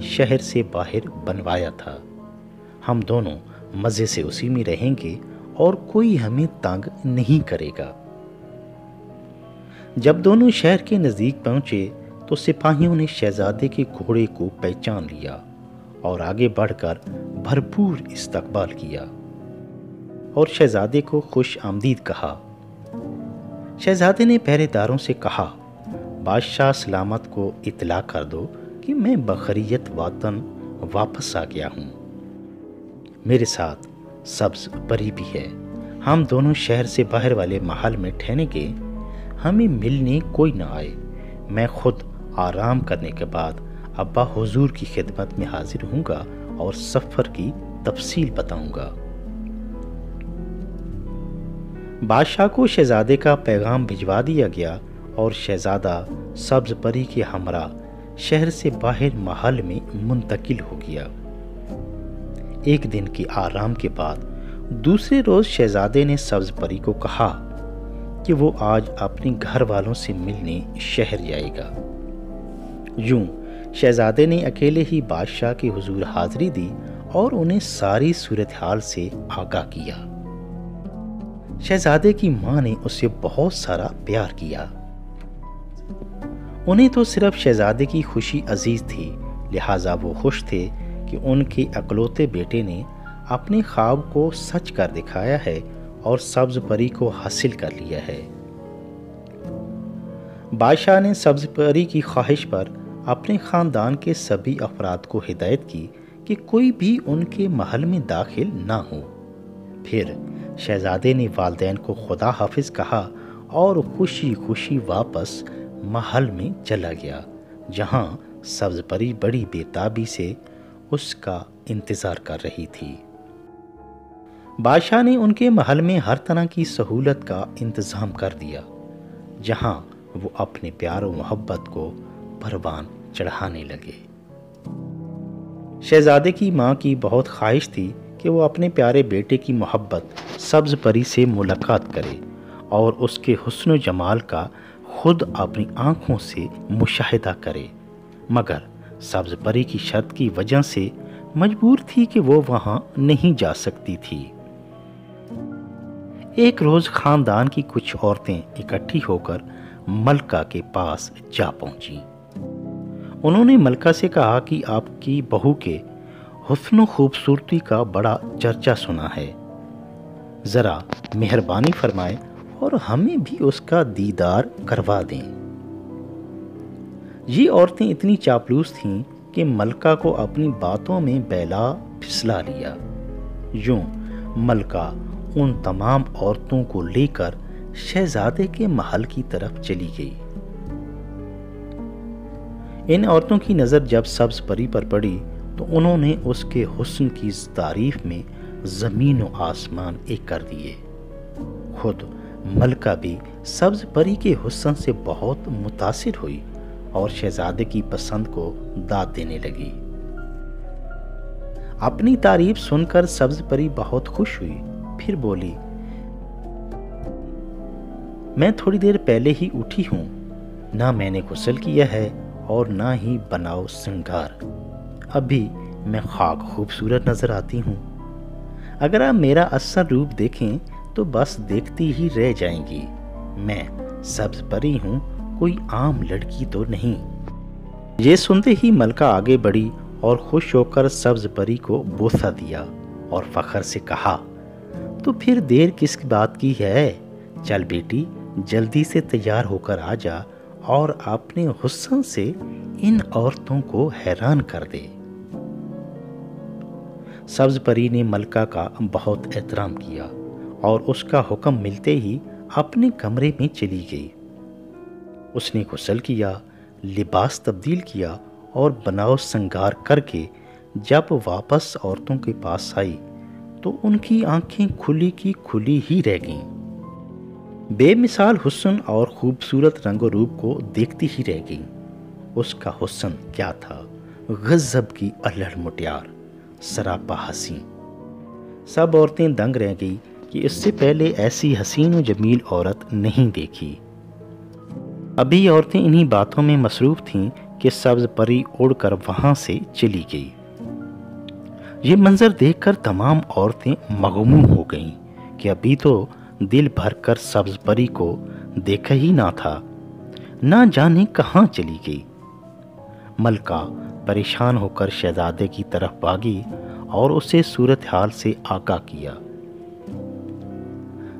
شہر سے باہر بنوایا تھا۔ ہم دونوں مزے سے اسی میں رہیں گے اور کوئی ہمیں تنگ نہیں کرے گا۔ جب دونوں شہر کے نزدیک پہنچے تو سپاہیوں نے شہزادے کے گھوڑے کو پہچان لیا اور آگے بڑھ کر بھرپور استقبال کیا اور شہزادے کو خوش آمدید کہا۔ شہزادے نے پہرے داروں سے کہا، بادشاہ سلامت کو اطلاع کر دو کہ میں بخیریت وطن واپس آ گیا ہوں۔ میرے ساتھ سبز پری بھی ہے۔ ہم دونوں شہر سے باہر والے محل میں ٹھہریں گے، ہمیں ملنے کوئی نہ آئے۔ میں خود آرام کرنے کے بعد ابا حضور کی خدمت میں حاضر ہوں گا اور سفر کی تفصیل بتاؤں گا۔ بادشاہ کو شہزادے کا پیغام بھجوا دیا گیا اور شہزادہ سبز پری کے ہمراہ شہر سے باہر محل میں منتقل ہو گیا۔ ایک دن کے آرام کے بعد دوسرے روز شہزادے نے سبز پری کو کہا کہ وہ آج اپنے گھر والوں سے ملنے شہر جائے گا۔ یوں شہزادے نے اکیلے ہی بادشاہ کے حضور حاضری دی اور انہیں ساری صورتحال سے آگاہ کیا۔ شہزادے کی ماں نے اسے بہت سارا پیار کیا۔ انہیں تو صرف شہزادے کی خوشی عزیز تھی، لہٰذا وہ خوش تھے کہ ان کے اکلوتے بیٹے نے اپنے خواب کو سچ کر دکھایا ہے اور سبز پری کو حاصل کر لیا ہے۔ بادشاہ نے سبز پری کی خواہش پر اپنے خاندان کے سبھی افراد کو ہدایت کی کہ کوئی بھی ان کے محل میں داخل نہ ہو۔ پھر شہزادے نے والدین کو خدا حافظ کہا اور خوشی خوشی واپس محل میں چلا گیا، جہاں سبز پری بڑی بےتابی سے اس کا انتظار کر رہی تھی۔ بادشاہ نے ان کے محل میں ہر طرح کی سہولت کا انتظام کر دیا، جہاں وہ اپنے پیار و محبت کو پروان چڑھانے لگے۔ شہزادے کی ماں کی بہت خواہش تھی کہ وہ اپنے پیارے بیٹے کی محبت سبز پری سے ملاقات کرے اور اس کے حسن و جمال کا خود اپنی آنکھوں سے مشاہدہ کرے، مگر سبز پری کی شرط کی وجہ سے مجبور تھی کہ وہ وہاں نہیں جا سکتی تھی۔ ایک روز خاندان کی کچھ عورتیں اکٹھی ہو کر ملکہ کے پاس جا پہنچی۔ انہوں نے ملکہ سے کہا کہ آپ کی بہو کے حسن و خوبصورتی کا بڑا چرچا سنا ہے، ذرا مہربانی فرمائیں اور ہمیں بھی اس کا دیدار کروا دیں۔ یہ عورتیں اتنی چاپلوس تھیں کہ ملکہ کو اپنی باتوں میں بہلا پھسلا لیا۔ یوں ملکہ ان تمام عورتوں کو لے کر شہزادے کے محل کی طرف چلی گئی۔ ان عورتوں کی نظر جب سبز پری پر پڑی تو انہوں نے اس کے حسن کی تعریف میں زمین و آسمان ایک کر دیے۔ خود ملکہ بھی سبز پری کے حسن سے بہت متاثر ہوئی اور شہزادے کی پسند کو داد دینے لگی۔ اپنی تعریف سن کر سبز پری بہت خوش ہوئی، پھر بولی، میں تھوڑی دیر پہلے ہی اٹھی ہوں، نہ میں نے غسل کیا ہے اور نہ ہی بناؤ سنگار، ابھی میں خاک خوبصورت نظر آتی ہوں۔ اگر آپ میرا اصل روپ دیکھیں تو بس دیکھتی ہی رہ جائیں گی۔ میں سبز پری ہوں، کوئی عام لڑکی تو نہیں۔ یہ سنتے ہی ملکہ آگے بڑھی اور خوش ہو کر سبز پری کو بوسہ دیا اور فخر سے کہا، تو پھر دیر کس بات کی ہے؟ چل بیٹی، جلدی سے تیار ہو کر آ جا اور اپنے حسن سے ان عورتوں کو حیران کر دے۔ سبز پری نے ملکہ کا بہت احترام کیا اور اس کا حکم ملتے ہی اپنے کمرے میں چلی گئی۔ اس نے غسل کیا، لباس تبدیل کیا اور بناؤ سنگار کر کے جب واپس عورتوں کے پاس آئی تو ان کی آنکھیں کھلی کی کھلی ہی رہ گئیں۔ بے مثال حسن اور خوبصورت رنگ و روپ کو دیکھتی ہی رہ گئیں۔ اس کا حسن کیا تھا، غضب کی الڑ مٹیار، سراپا حسین۔ سب عورتیں دنگ رہ گئی کہ اس سے پہلے ایسی حسین و جمیل عورت نہیں دیکھی۔ ابھی عورتیں انہی باتوں میں مصروف تھیں کہ سبز پری اڑ کر وہاں سے چلی گئی۔ یہ منظر دیکھ کر تمام عورتیں مغموم ہو گئیں کہ ابھی تو دل بھر کر سبز پری کو دیکھا ہی نہ تھا، نہ جانے کہاں چلی گئی۔ ملکہ پریشان ہو کر شہزادے کی طرف بھاگی اور اسے صورتحال سے آگاہ کیا۔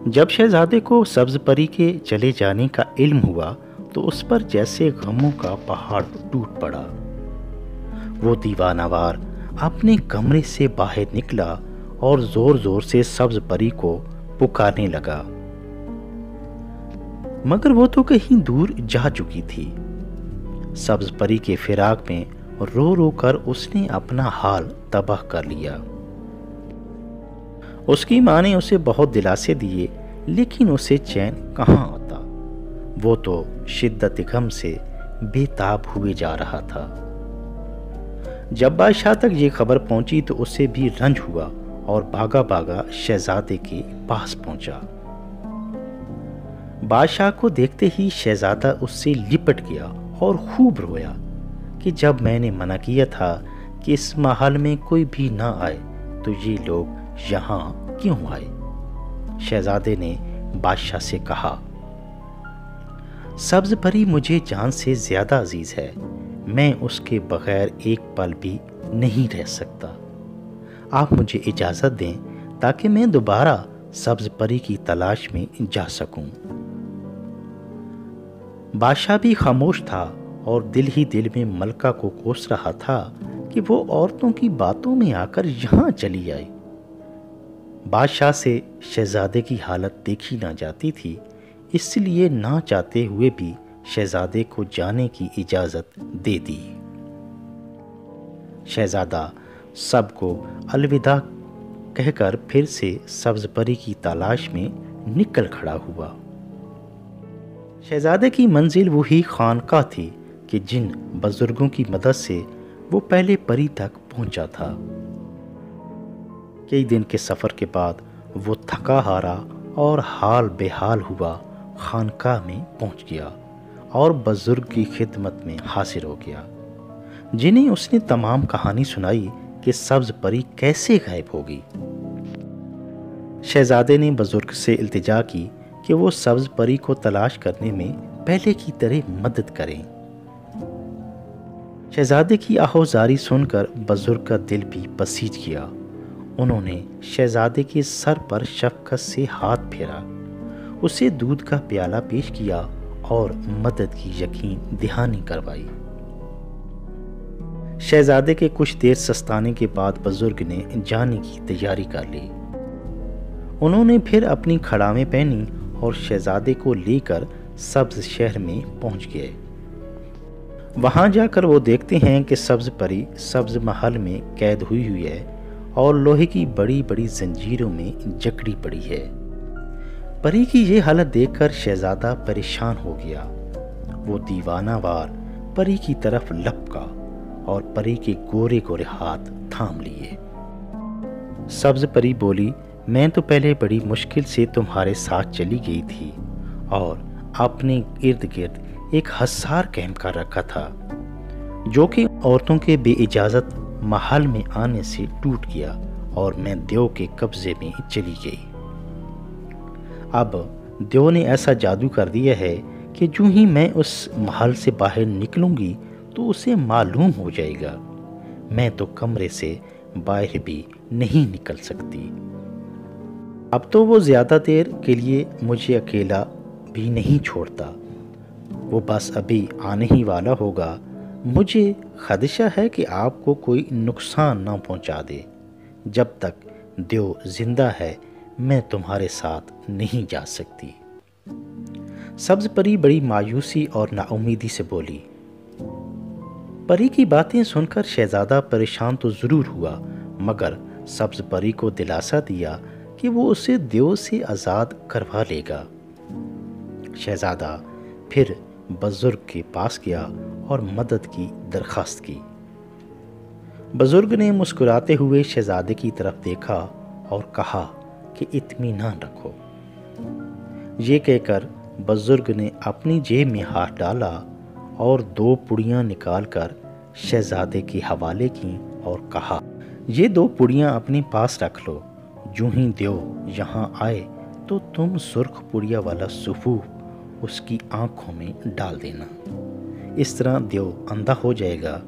جب شہزادے کو سبز پری کے چلے جانے کا علم ہوا تو اس پر جیسے غموں کا پہاڑ ٹوٹ پڑا۔ وہ دیوانہ وار اپنے کمرے سے باہر نکلا اور زور زور سے سبز پری کو پکارنے لگا، مگر وہ تو کہیں دور جا چکی تھی۔ سبز پری کے فراق میں رو رو کر اس نے اپنا حال تباہ کر لیا۔ اس کی ماں نے اسے بہت دلاسے دیے، لیکن اسے چین کہاں آتا، وہ تو شدت غم سے بے تاب ہوئے جا رہا تھا۔ جب بادشاہ تک یہ خبر پہنچی تو اسے بھی رنج ہوا اور بھاگا بھاگا شہزادے کے پاس پہنچا۔ بادشاہ کو دیکھتے ہی شہزادہ اس سے لپٹ گیا اور خوب رویا کہ جب میں نے منع کیا تھا کہ اس محل میں کوئی بھی نہ آئے تو یہ لوگ یہاں کیوں آئے؟ شہزادے نے بادشاہ سے کہا، سبز پری مجھے جان سے زیادہ عزیز ہے، میں اس کے بغیر ایک پل بھی نہیں رہ سکتا۔ آپ مجھے اجازت دیں تاکہ میں دوبارہ سبز پری کی تلاش میں جا سکوں۔ بادشاہ بھی خاموش تھا اور دل ہی دل میں ملکہ کو کوس رہا تھا کہ وہ عورتوں کی باتوں میں آ کر یہاں چلی آئی۔ بادشاہ سے شہزادے کی حالت دیکھی نہ جاتی تھی، اس لیے نہ چاہتے ہوئے بھی شہزادے کو جانے کی اجازت دے دی۔ شہزادہ سب کو الوداع کہہ کر پھر سے سبز پری کی تلاش میں نکل کھڑا ہوا۔ شہزادے کی منزل وہی خانقاہ تھی کہ جن بزرگوں کی مدد سے وہ پہلے پری تک پہنچا تھا۔ کئی دن کے سفر کے بعد وہ تھکا ہارا اور حال بے حال ہوا خانقاہ میں پہنچ گیا اور بزرگ کی خدمت میں حاضر ہو گیا، جنہیں اس نے تمام کہانی سنائی کہ سبز پری کیسے غائب ہوگی۔ شہزادے نے بزرگ سے التجا کی کہ وہ سبز پری کو تلاش کرنے میں پہلے کی طرح مدد کریں۔ شہزادے کی آہوزاری سن کر بزرگ کا دل بھی بسیج گیا۔ انہوں نے شہزادے کے سر پر شفقت سے ہاتھ پھیرا، اسے دودھ کا پیالہ پیش کیا اور مدد کی یقین دہانی کروائی۔ شہزادے کے کچھ دیر سستانے کے بعد بزرگ نے جانے کی تیاری کر لی۔ انہوں نے پھر اپنی کھڑامیں پہنی اور شہزادے کو لے کر سبز شہر میں پہنچ گئے۔ وہاں جا کر وہ دیکھتے ہیں کہ سبز پری سبز محل میں قید ہوئی ہے اور لوہے کی بڑی بڑی زنجیروں میں جکڑی پڑی ہے۔ پری کی یہ حالت دیکھ کر شہزادہ پریشان ہو گیا۔ وہ دیوانہ وار پری کی طرف لپکا اور پری کے گورے گورے ہاتھ تھام لیے۔ سبز پری بولی، میں تو پہلے بڑی مشکل سے تمہارے ساتھ چلی گئی تھی اور اپنے ارد گرد ایک حصار قائم کر رکھا تھا جو کہ عورتوں کے بے اجازت محل میں آنے سے ٹوٹ گیا اور میں دیو کے قبضے میں چلی گئی۔ اب دیو نے ایسا جادو کر دیا ہے کہ جو ہی میں اس محل سے باہر نکلوں گی تو اسے معلوم ہو جائے گا، میں تو کمرے سے باہر بھی نہیں نکل سکتی۔ اب تو وہ زیادہ دیر کے لیے مجھے اکیلا بھی نہیں چھوڑتا، وہ بس ابھی آنے ہی والا ہوگا۔ مجھے خدشہ ہے کہ آپ کو کوئی نقصان نہ پہنچا دے۔ جب تک دیو زندہ ہے میں تمہارے ساتھ نہیں جا سکتی۔ سبز پری بڑی مایوسی اور ناامیدی سے بولی۔ پری کی باتیں سن کر شہزادہ پریشان تو ضرور ہوا، مگر سبز پری کو دلاسا دیا کہ وہ اسے دیو سے آزاد کروا لے گا۔ شہزادہ پھر بزرگ کے پاس گیا اور مدد کی درخواست کی۔ بزرگ نے مسکراتے ہوئے شہزادے کی طرف دیکھا اور کہا کہ اطمینان رکھو۔ یہ کہہ کر بزرگ نے اپنی جیب میں ہاتھ ڈالا اور 2 پڑیاں نکال کر شہزادے کے حوالے کیں اور کہا، یہ 2 پڑیاں اپنے پاس رکھ لو، جو ہی دیو یہاں آئے تو تم سرخ پڑیا والا سفوف اس کی آنکھوں میں ڈال دینا، اس طرح دیو اندھا ہو جائے گا۔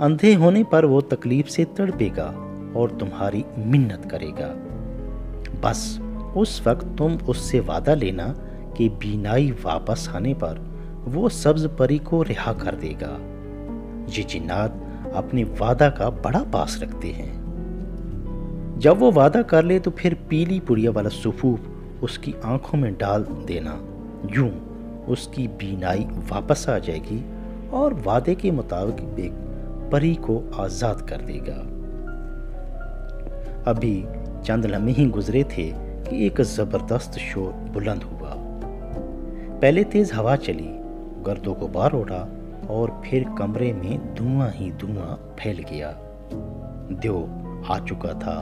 اندھے ہونے پر وہ تکلیف سے تڑپے گا اور تمہاری منت کرے گا۔ بس اس وقت تم اس سے وعدہ لینا کہ بینائی واپس آنے پر وہ سبز پری کو رہا کر دے گا۔ یہ جنات اپنے وعدہ کا بڑا پاس رکھتے ہیں۔ جب وہ وعدہ کر لے تو پھر پیلی پڑیا والا سفوف اس کی آنکھوں میں ڈال دینا، یوں اس کی بینائی واپس آ جائے گی اور وعدے کے مطابق ایک پری کو آزاد کر دے گا۔ ابھی چند لمحے ہی گزرے تھے کہ ایک زبردست شور بلند ہوا۔ پہلے تیز ہوا چلی، گرد و غبار اڑا اور پھر کمرے میں دھواں ہی دھواں پھیل گیا۔ دیو آ چکا تھا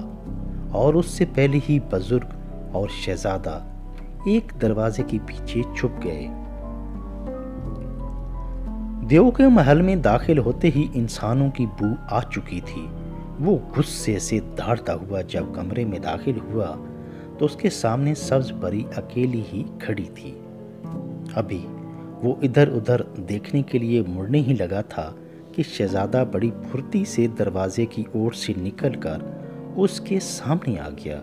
اور اس سے پہلے ہی بزرگ اور شہزادہ ایک دروازے کے پیچھے چھپ گئے۔ دیو کے محل میں داخل ہوتے ہی انسانوں کی بو آ چکی تھی۔ وہ غصے سے دھاڑتا ہوا جب کمرے میں داخل ہوا تو اس کے سامنے سبز پری اکیلی ہی کھڑی تھی۔ ابھی وہ ادھر ادھر دیکھنے کے لیے مڑنے ہی لگا تھا کہ شہزادہ بڑی پھرتی سے دروازے کی اوٹ سے نکل کر اس کے سامنے آ گیا۔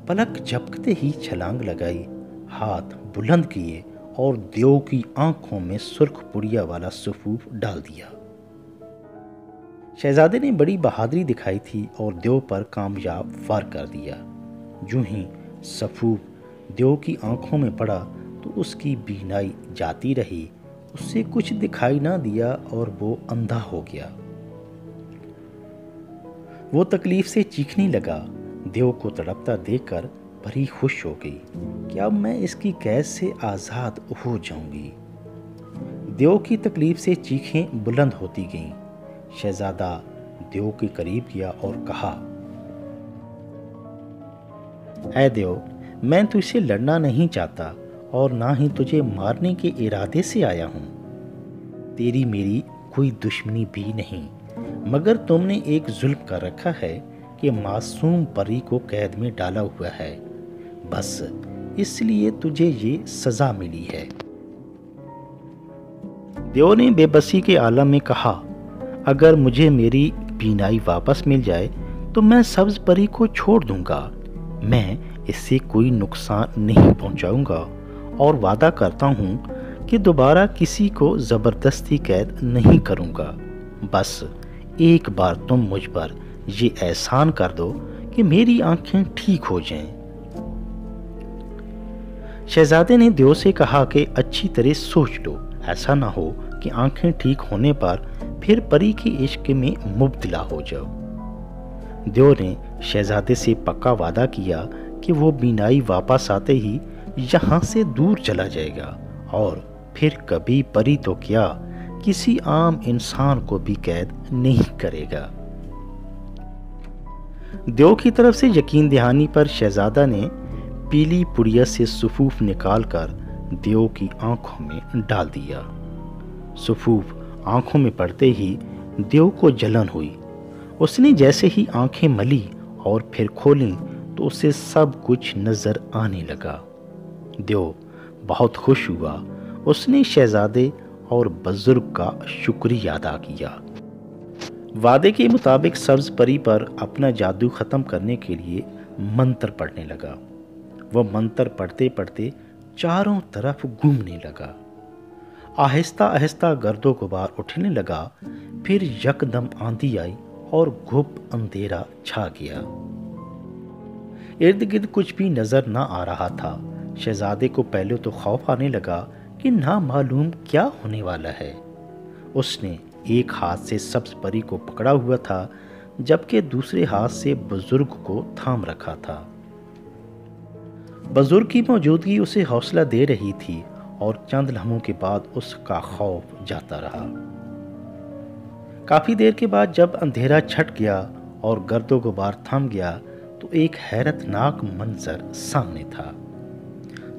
پلک جھپکتے ہی چھلانگ لگائی، ہاتھ بلند کیے اور دیو کی آنکھوں میں سرخ پڑیا والا سفوف ڈال دیا۔ شہزادے نے بڑی بہادری دکھائی تھی اور دیو پر کامیاب وار کر دیا۔ جو ہی سفوف دیو کی آنکھوں میں پڑا تو اس کی بینائی جاتی رہی، اس سے کچھ دکھائی نہ دیا اور وہ اندھا ہو گیا۔ وہ تکلیف سے چیخنے لگا۔ دیو کو تڑپتا دیکھ کر پری خوش ہو گئی کہ اب میں اس کی قید سے آزاد ہو جاؤں گی۔ دیو کی تکلیف سے چیخیں بلند ہوتی گئیں۔ شہزادہ دیو کے قریب گیا اور کہا، اے دیو، میں تجھ سے لڑنا نہیں چاہتا اور نہ ہی تجھے مارنے کے ارادے سے آیا ہوں۔ تیری میری کوئی دشمنی بھی نہیں، مگر تم نے ایک ظلم کر رکھا ہے کہ معصوم پری کو قید میں ڈالا ہوا ہے، بس اس لیے تجھے یہ سزا ملی ہے۔ دیو نے بے بسی کے عالم میں کہا، اگر مجھے میری بینائی واپس مل جائے تو میں سبز پری کو چھوڑ دوں گا، میں اس سے کوئی نقصان نہیں پہنچاؤں گا اور وعدہ کرتا ہوں کہ دوبارہ کسی کو زبردستی قید نہیں کروں گا۔ بس ایک بار تم مجھ پر یہ احسان کر دو کہ میری آنکھیں ٹھیک ہو جائیں۔ شہزادے نے دیو سے کہا کہ اچھی طرح سوچ لو، ایسا نہ ہو کہ آنکھیں ٹھیک ہونے پر پھر پری کے عشق میں مبتلا ہو جاؤ۔ دیو نے شہزادے سے پکا وعدہ کیا کہ وہ بینائی واپس آتے ہی یہاں سے دور چلا جائے گا اور پھر کبھی پری تو کیا کسی عام انسان کو بھی قید نہیں کرے گا۔ دیو کی طرف سے یقین دہانی پر شہزادہ نے پیلی پڑیا سے سفوف نکال کر دیو کی آنکھوں میں ڈال دیا۔ سفوف آنکھوں میں پڑتے ہی دیو کو جلن ہوئی۔ اس نے جیسے ہی آنکھیں ملی اور پھر کھولیں تو اسے سب کچھ نظر آنے لگا۔ دیو بہت خوش ہوا۔ اس نے شہزادے اور بزرگ کا شکریہ ادا کیا۔ وعدے کے مطابق سبز پری پر اپنا جادو ختم کرنے کے لیے منتر پڑھنے لگا۔ وہ منتر پڑھتے پڑھتے چاروں طرف گھومنے لگا۔ آہستہ آہستہ گرد و غبار اٹھنے لگا، پھر یکدم آندھی آئی اور گھپ اندھیرا چھا گیا۔ ارد گرد کچھ بھی نظر نہ آ رہا تھا۔ شہزادے کو پہلے تو خوف آنے لگا کہ نامعلوم کیا ہونے والا ہے۔ اس نے ایک ہاتھ سے سبز پری کو پکڑا ہوا تھا جبکہ دوسرے ہاتھ سے بزرگ کو تھام رکھا تھا۔ بزرگ کی موجودگی اسے حوصلہ دے رہی تھی اور چند لمحوں کے بعد اس کا خوف جاتا رہا۔ کافی دیر کے بعد جب اندھیرا چھٹ گیا اور گرد و غبار تھم گیا تو ایک حیرت ناک منظر سامنے تھا۔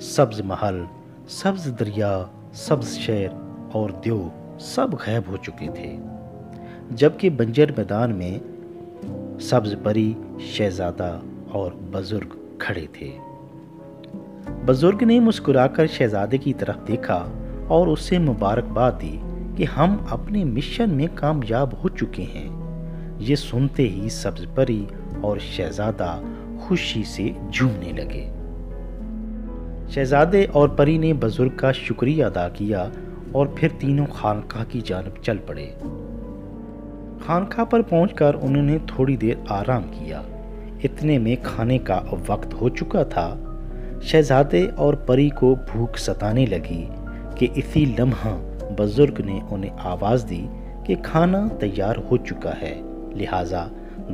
سبز محل، سبز دریا، سبز شہر اور دیو سب غائب ہو چکے تھے، جبکہ بنجر میدان میں سبز پری، شہزادہ اور بزرگ کھڑے تھے۔ بزرگ نے مسکرا کر شہزادے کی طرف دیکھا اور اسے مبارکباد دی کہ ہم اپنے مشن میں کامیاب ہو چکے ہیں۔ یہ سنتے ہی سبز پری اور شہزادہ خوشی سے جھومنے لگے۔ شہزادے اور پری نے بزرگ کا شکریہ ادا کیا اور پھر تینوں خانقاہ کی جانب چل پڑے۔ خانقاہ پر پہنچ کر انہوں نے تھوڑی دیر آرام کیا۔ اتنے میں کھانے کا وقت ہو چکا تھا۔ شہزادے اور پری کو بھوک ستانے لگی کہ اسی لمحہ بزرگ نے انہیں آواز دی کہ کھانا تیار ہو چکا ہے، لہٰذا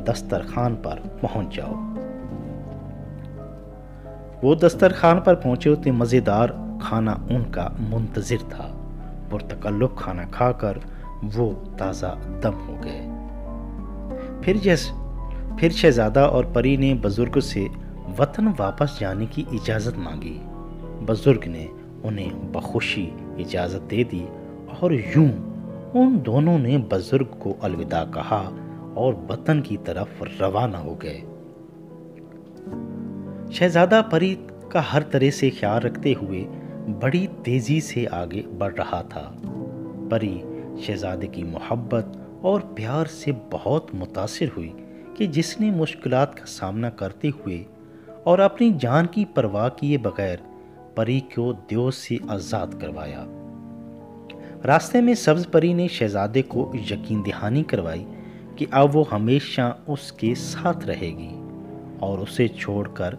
دسترخوان پر پہنچ جاؤ۔ وہ دسترخوان پر پہنچے تو مزیدار کھانا ان کا منتظر تھا۔ پرتکلف کھانا کھا کر وہ تازہ دم ہو گئے۔ پھر شہزادہ اور پری نے بزرگ سے وطن واپس جانے کی اجازت مانگی۔ بزرگ نے انہیں بخوشی اجازت دے دی اور یوں ان دونوں نے بزرگ کو الوداع کہا اور وطن کی طرف روانہ ہو گئے۔ شہزادہ پری کا ہر طرح سے خیال رکھتے ہوئے بڑی تیزی سے آگے بڑھ رہا تھا۔ پری شہزادے کی محبت اور پیار سے بہت متاثر ہوئی کہ جس نے مشکلات کا سامنا کرتے ہوئے اور اپنی جان کی پرواہ کیے بغیر پری کو دیو سے آزاد کروایا۔ راستے میں سبز پری نے شہزادے کو یقین دہانی کروائی کہ اب وہ ہمیشہ اس کے ساتھ رہے گی اور اسے چھوڑ کر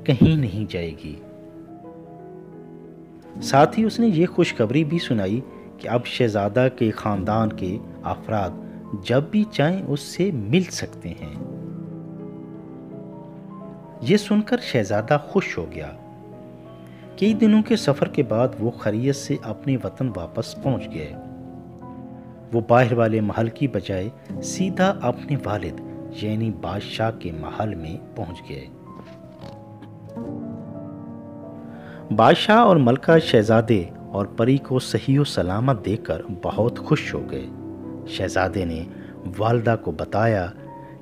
کہیں نہیں جائے گی۔ ساتھ ہی اس نے یہ خوشخبری بھی سنائی کہ اب شہزادہ کے خاندان کے افراد جب بھی چاہیں اس سے مل سکتے ہیں۔ یہ سن کر شہزادہ خوش ہو گیا۔ کئی دنوں کے سفر کے بعد وہ خیریت سے اپنے وطن واپس پہنچ گئے۔ وہ باہر والے محل کی بجائے سیدھا اپنے والد یعنی بادشاہ کے محل میں پہنچ گئے۔ بادشاہ اور ملکہ شہزادے اور پری کو صحیح و سلامت دیکھ کر بہت خوش ہو گئے۔ شہزادے نے والدہ کو بتایا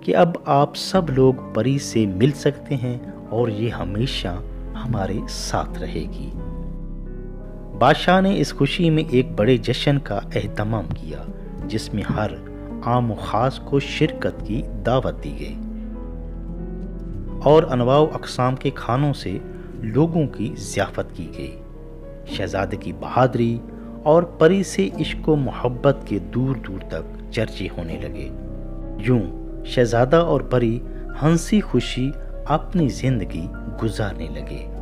کہ اب آپ سب لوگ پری سے مل سکتے ہیں اور یہ ہمیشہ ہمارے ساتھ رہے گی۔ بادشاہ نے اس خوشی میں ایک بڑے جشن کا اہتمام کیا جس میں ہر عام و خاص کو شرکت کی دعوت دی گئی اور انواع و اقسام کے کھانوں سے لوگوں کی ضیافت کی گئی۔ شہزادے کی بہادری اور پری سے عشق و محبت کے دور دور تک چرچے ہونے لگے۔ یوں شہزادہ اور پری ہنسی خوشی اپنی زندگی گزارنے لگے۔